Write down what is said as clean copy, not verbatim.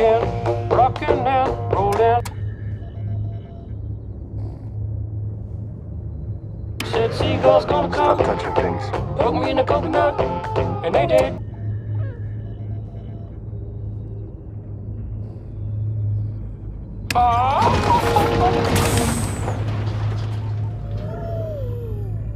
rocking and rolling. Said seagulls gonna come. Stop touching things. Poke me in the coconut, and they did. Oh.